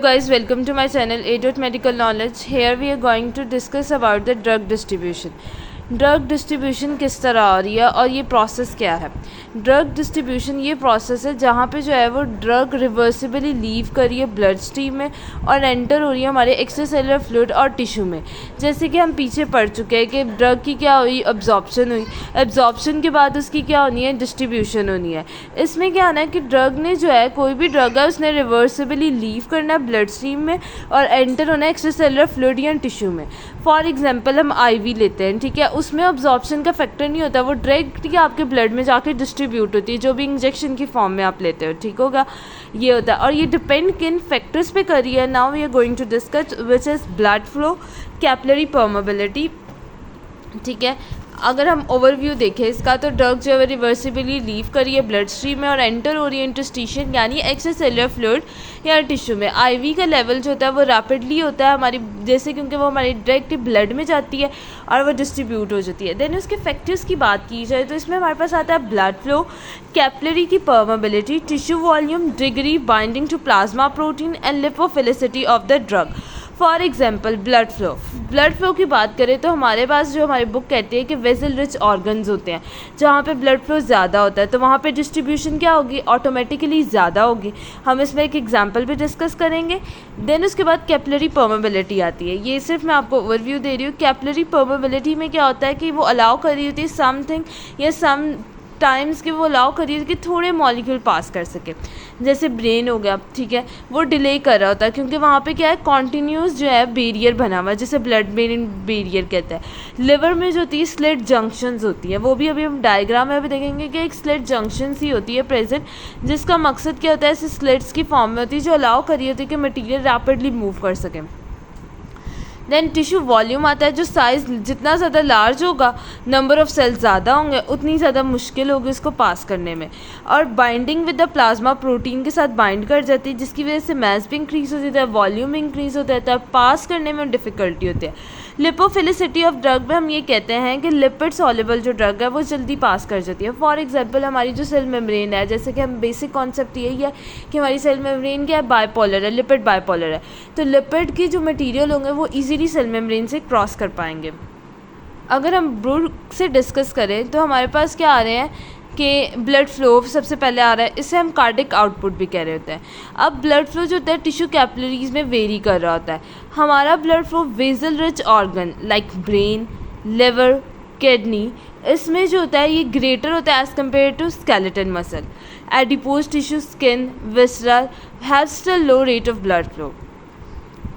guys, welcome to my channel A. Medical Knowledge. Here we are going to discuss about the drug distribution. Drug distribution किस तरह हो रही है और ये प्रोसेस क्या है. ड्रग डिस्ट्रीब्यूशन ये प्रोसेस है जहाँ पे जो है वो ड्रग रिवर्सिबली लीव कर रही है ब्लड स्ट्रीम में और एंटर हो रही है हमारे एक्स्ट्रासेलुलर फ्लूइड और टिश्यू में. जैसे कि हम पीछे पढ़ चुके हैं कि ड्रग की क्या हुई, अब्जॉर्प्शन हुई. एब्जॉर्प्शन के बाद उसकी क्या होनी है, डिस्ट्रीब्यूशन होनी है. इसमें क्या होना है कि ड्रग ने जो है, कोई भी ड्रग है उसने रिवर्सिबली लीव करना है ब्लड स्ट्रीम में और एंटर होना है एक्स्ट्रासेलुलर फ्लूइड या टिश्यू में. फॉर एग्जाम्पल हम IV लेते हैं, ठीक है. उसमें अब्जॉर्प्शन का फैक्टर नहीं होता, वो डायरेक्ट ही आपके ब्लड में जाके डिस्ट्रीब्यूट होती है, जो भी इंजेक्शन की फॉर्म में आप लेते हो, ठीक होगा. ये होता है और ये डिपेंड किन फैक्टर्स पे कर रही है. Now we are going to discuss which is blood flow, capillary permeability, ठीक है. अगर हम ओवरव्यू देखें इसका, तो ड्रग जो है रिवर्सिबली लीव करी है ब्लड स्ट्रीम में और एंटर हो रही है इंटरस्टिशियन यानी एक्स्ट्रासेलुलर फ्लूइड या टिश्यू में. IV का लेवल जो होता है वो रैपिडली होता है हमारी, जैसे क्योंकि वो हमारी डायरेक्ट ब्लड में जाती है और वो डिस्ट्रीब्यूट हो जाती है. देन उसके फैक्टर्स की बात की जाए तो इसमें हमारे पास आता है ब्लड फ्लो, कैपिलरी की permeability, tissue volume, degree binding to plasma protein and lipophilicity of the drug. For example blood flow की बात करें तो हमारे पास जो हमारी बुक कहती है कि वेसल रिच ऑर्गन्स होते हैं, जहाँ पे ब्लड फ्लो ज़्यादा होता है तो वहाँ पे डिस्ट्रीब्यूशन क्या होगी, ऑटोमेटिकली ज़्यादा होगी. हम इसमें एक एग्जांपल भी डिस्कस करेंगे. देन उसके बाद कैपिलरी परमेबिलिटी आती है. ये सिर्फ मैं आपको ओवरव्यू दे रही हूँ. कैपिलरी परमेबिलिटी में क्या होता है कि वो अलाउ कर रही होती है समथिंग या सम टाइम्स कि वो अलाउ करिए कि थोड़े मॉलिक्यूल पास कर सके. जैसे ब्रेन हो गया, ठीक है, वो डिले कर रहा होता है क्योंकि वहाँ पे क्या है, कॉन्टीन्यूस जो है बैरियर बना हुआ है, जैसे ब्लड ब्रेन बैरियर कहते हैं. लिवर में जो होती है स्लिट जंक्शंस होती है, वो भी अभी हम डायग्राम में भी देखेंगे कि एक स्लिट जंक्शंस ही होती है प्रेजेंट, जिसका मकसद क्या होता है, ऐसे स्लिट्स की फॉर्म में होती है जो अलाउ करी होती है कि मटीरियल रैपिडली मूव कर सके. देन टिश्यू वॉल्यूम आता है, जो साइज़ जितना ज़्यादा लार्ज होगा, नंबर ऑफ़ सेल्स ज़्यादा होंगे, उतनी ज़्यादा मुश्किल होगी उसको पास करने में. और binding with the plasma protein के साथ बाइंड कर जाती है, जिसकी वजह से मास भी इंक्रीज़ हो जाता है, वॉल्यूम इंक्रीज़ होता है, पास करने में डिफ़िकल्टी होती है. लिपोफिलिसिटी ऑफ ड्रग में हम ये कहते हैं कि लिपिड सॉल्युबल जो ड्रग है वो जल्दी पास कर जाती है. फॉर एग्जांपल हमारी जो सेल मेम्ब्रेन है, जैसे कि हम बेसिक कॉन्सेप्ट यही है कि हमारी सेल मेम्ब्रेन क्या है, बाइपोलर है, लिपिड बाइपोलर है. तो लिपिड की जो मटेरियल होंगे वो इजीली सेल मेम्ब्रेन से क्रॉस कर पाएंगे. अगर हम ब्रुक से डिस्कस करें तो हमारे पास क्या आ रहे हैं कि ब्लड फ्लो सबसे पहले आ रहा है, इसे हम कार्डिक आउटपुट भी कह रहे होते हैं. अब ब्लड फ्लो जो होता है टिश्यू कैपिलरीज में वेरी कर रहा होता है. हमारा blood flow vessel rich organ like brain, liver, kidney, इसमें जो होता है ये ग्रेटर होता है as compared to skeleton muscle. Adipose tissue, skin, visceral have still low rate of blood flow.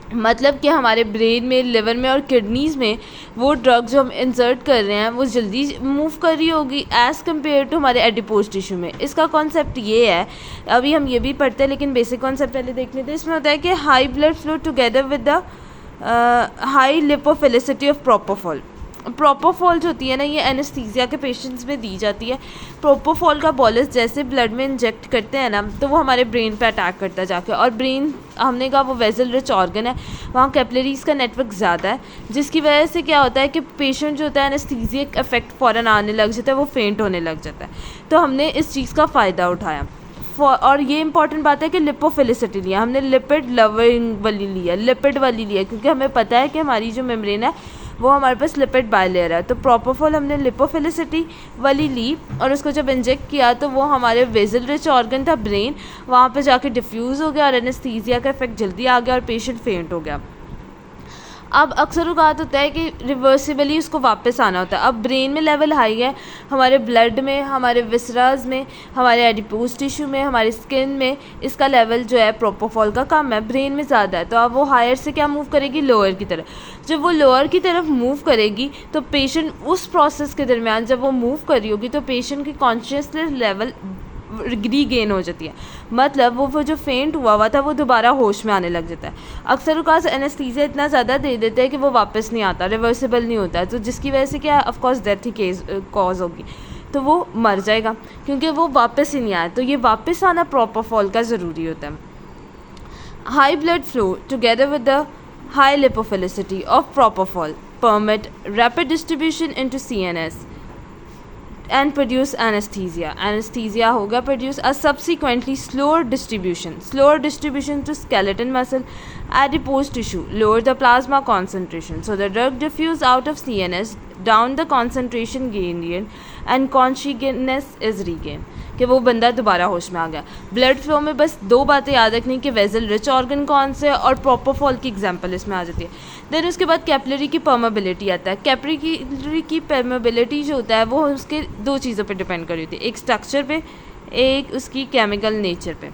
मतलब कि हमारे ब्रेन में, लिवर में और किडनीज़ में वो ड्रग जो हम इंसर्ट कर रहे हैं वो जल्दी मूव कर रही होगी एज़ कम्पेयर टू हमारे एडिपोज टिश्यू में. इसका कॉन्सेप्ट ये है, अभी हम ये भी पढ़ते हैं लेकिन बेसिक कॉन्सेप्ट पहले देख लेते हैं. इसमें होता है कि high blood flow together with the high lipophilicity of propofol. Propofol जो होती है ना, ये एनेस्थीसिया के पेशेंट्स में दी जाती है. प्रोपोफॉल का बॉलस जैसे ब्लड में इंजेक्ट करते हैं ना, तो वो हमारे ब्रेन पे अटैक करता है जाके. और ब्रेन हमने कहा वो वेसल रिच ऑर्गन है, वहाँ कैपिलरीज का नेटवर्क ज़्यादा है, जिसकी वजह से क्या होता है कि पेशेंट जो होता है एनेस्थीसिया इफेक्ट फ़ौरन आने लग जाता है, वो फेंट होने लग जाता है. तो हमने इस चीज़ का फ़ायदा उठाया. और ये इंपॉर्टेंट बात है कि लिपोफिलिसिटी लिया हमने, लिपिड लविंग वाली लिया, लिपिड वाली लिया, क्योंकि हमें पता है कि हमारी जो मेम्ब्रेन है वो हमारे पास लिपिड बायलेयर है. तो प्रोपोफॉल हमने लिपोफिलिसिटी वाली ली और उसको जब इंजेक्ट किया तो वो हमारे वेसल रिच ऑर्गन था ब्रेन, वहाँ पे जाके डिफ्यूज़ हो गया और एनेस्थीसिया का इफेक्ट जल्दी आ गया और पेशेंट फेंट हो गया. अब अक्सर औक़ात होता है कि रिवर्सिबली उसको वापस आना होता है. अब ब्रेन में लेवल हाई है, हमारे ब्लड में, हमारे विसराज में, हमारे एडिपोज टिश्यू में, हमारी स्किन में इसका लेवल जो है प्रोपोफॉल का कम है, ब्रेन में ज़्यादा है. तो अब वो हायर से क्या मूव करेगी, लोअर की तरफ. जब वो लोअर की तरफ मूव करेगी तो पेशेंट उस प्रोसेस के दरमियान जब वो मूव कर रही होगी तो पेशेंट की कॉन्शियसनेस लेवल रीगेन हो जाती है. मतलब वो जो फेंट हुआ था वो दोबारा होश में आने लग जाता है. अक्सर औक़ात एनेस्थीसिया इतना ज़्यादा दे देते हैं कि वो वापस नहीं आता, रिवर्सिबल नहीं होता है, तो जिसकी वजह से क्या ऑफकोर्स डेथ ही कॉज होगी, तो वो मर जाएगा क्योंकि वो वापस ही नहीं आया. तो ये वापस आना प्रोपोफॉल का ज़रूरी होता है. High blood flow together with the high lipophilicity of propofol permit rapid distribution into CNS. and produce anesthesia. Anesthesia होगा produce a subsequently slower distribution to skeleton muscle, adipose tissue, lower the plasma concentration. So the drug diffuse out of CNS down the concentration gradient and consciousness is regained. कि वो बंदा दोबारा होश में आ गया. Blood flow में बस दो बातें याद रखनी कि वेजल रिच ऑर्गन कौन से और प्रोपोफॉल की एग्जांपल इसमें आ जाती है. देन उसके बाद कैपिलरी की परमेबिलिटी आता है. कैपिलरी की परमेबिलिटी जो होता है वो उसके दो चीज़ों पे डिपेंड कर रही होती है, एक स्ट्रक्चर पे, एक उसकी केमिकल नेचर पे.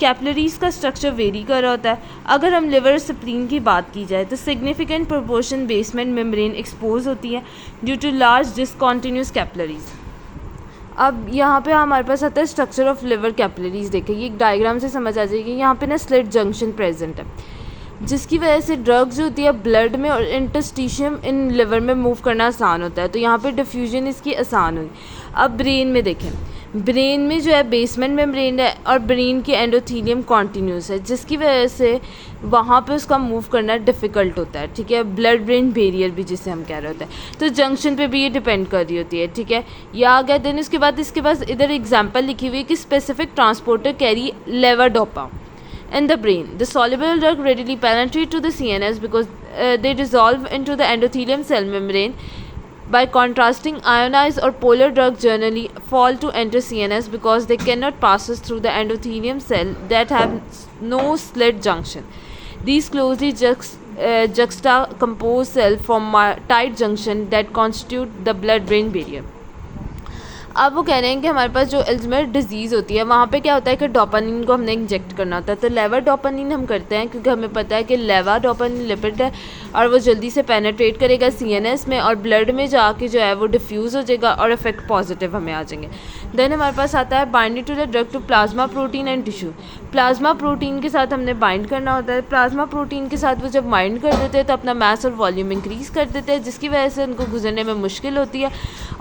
कैपिलरीज का स्ट्रक्चर वेरी कर रहा होता है. अगर हम लिवर स्प्लीन की बात की जाए तो significant proportion basement membrane expose होती है due to large discontinuous capillaries. अब यहाँ पे हमारे पास आता है स्ट्रक्चर ऑफ लिवर कैपिलरीज. देखिए ये एक डायग्राम से समझ आ जाएगी. यहाँ पे ना स्लिट जंक्शन प्रेजेंट है जिसकी वजह से ड्रग जो होती है ब्लड में और इंटरस्टिशियम इन लिवर में मूव करना आसान होता है. तो यहाँ पे डिफ्यूजन इसकी आसान हुई. अब ब्रेन में देखें, ब्रेन में जो है बेसमेंट मेम्ब्रेन है और ब्रेन की एंडोथीलियम कॉन्टिन्यूस है जिसकी वजह से वहाँ पे उसका मूव करना डिफ़िकल्ट होता है. ठीक है, ब्लड ब्रेन बैरियर भी जिसे हम कह रहे होते हैं. तो जंक्शन पे भी ये डिपेंड कर रही होती है. ठीक है, या आ गया. देन उसके बाद इसके पास इधर एग्जांपल लिखी हुई है कि specific transporter carry levodopa in the brain. The soluble drug readily penetrate to the CNS because they dissolve into the endothelium cell membrane. By contrasting, ionized or polar drugs generally fall to enter CNS because they cannot pass through the endothelium cell that have no slit junction. These closely juxtacompose cell form tight junction that constitute the blood-brain barrier. अब वो कह रहे हैं कि हमारे पास जो Alzheimer disease होती है वहाँ पे क्या होता है कि डोपामिन को हमने इंजेक्ट करना होता है. तो लेवोडोपामिन हम करते हैं क्योंकि हमें पता है कि लेवोडोपामिन लिपिड है और वो जल्दी से पेनेट्रेट करेगा सीएनएस में और ब्लड में जाके जो है वो डिफ्यूज़ हो जाएगा और इफेक्ट पॉजिटिव हमें आ जाएंगे. देन हमारे पास आता है binding to the drug to plasma protein and tissue. Plasma protein के साथ हमने बाइंड करना होता है. प्लाज्मा प्रोटीन के साथ वो जब बाइंड कर देते हैं तो अपना मास और वॉल्यूम इंक्रीज़ कर देते हैं जिसकी वजह से उनको गुजरने में मुश्किल होती है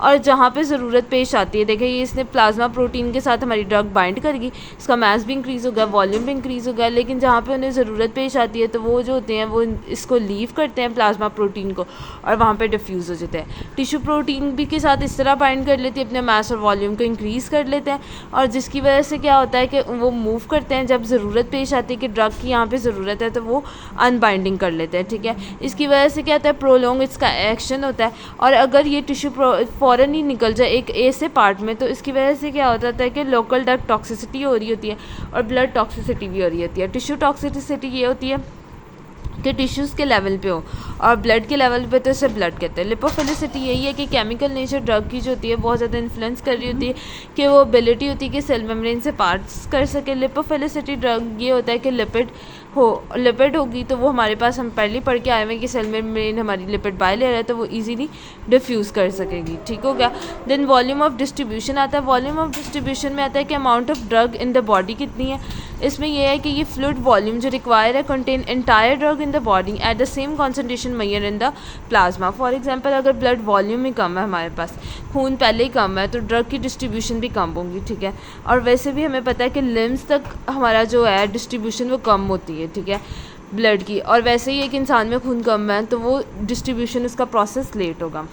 और जहाँ पे ज़रूरत पेश आती है. देखिए ये इसने प्लाज्मा प्रोटीन के साथ हमारी ड्रग बाइंड करेगी, इसका मास भी इंक्रीज़ होगा, वॉल्यूम भी इंक्रीज़ होगा. लेकिन जहाँ पे उन्हें ज़रूरत पेश आती है तो वो जो होते हैं वो इसको लीव करते हैं प्लाज्मा प्रोटीन को और वहाँ पे डिफ्यूज़ हो जाते हैं. टिश्यू प्रोटीन भी के साथ इस तरह बाइंड कर लेते हैं, अपने मास और वॉल्यूम को इंक्रीज़ कर लेते हैं और जिसकी वजह से क्या होता है कि वो मूव करते हैं. जब ज़रूरत पेश आती है कि ड्रग की यहाँ पे ज़रूरत है तो वो अनबाइंडिंग कर लेते हैं. ठीक है, इसकी वजह से क्या होता है प्रोलॉन्ग इसका एक्शन होता है और अगर ये टिश्यू फ़ौरन ही निकल जाए एक ऐसे पार्ट में तो इसकी वजह से क्या होता है कि लोकल ड्रग टॉक्सिसिटी हो रही होती है और ब्लड टॉक्सिसिटी भी हो रही होती है. टिश्यू टॉक्सिसिटी ये होती है कि टिश्यूज़ के लेवल पे हो और ब्लड के लेवल पे तो इसे ब्लड कहते हैं. लिपोफिलिसिटी यही है कि केमिकल नेचर ड्रग की जो होती है बहुत ज़्यादा इन्फ्लुएंस कर रही होती है कि वो एबिलिटी होती है कि सेल मेम्ब्रेन से पार्ट्स कर सके. लिपोफिलिसिटी ड्रग ये होता है कि लिपिड होगी तो वो हमारे पास हम पहले पढ़ के आए हुए हैं कि सेल मेम्ब्रेन हमारी लिपिड बाइलेयर है तो वो इजीली डिफ्यूज़ कर सकेगी. ठीक हो गया. देन वॉल्यूम ऑफ डिस्ट्रीब्यूशन आता है. वॉल्यूम ऑफ डिस्ट्रीब्यूशन में आता है कि amount of drug in the body कितनी है. इसमें यह है कि ये फ्लूइड वॉल्यूम जो रिक्वायर है contain entire drug in the body at the same concentration measure in the plasma. For example अगर ब्लड वॉल्यूम ही कम है, हमारे पास खून पहले ही कम है तो ड्रग की डिस्ट्रीब्यूशन भी कम होगी. ठीक है, और वैसे भी हमें पता है कि लिम्स तक हमारा जो है डिस्ट्रीब्यूशन वो कम होती है. ठीक है, ब्लड की, और वैसे ही एक इंसान में खून कम है तो वो डिस्ट्रीब्यूशन उसका प्रोसेस लेट होगा.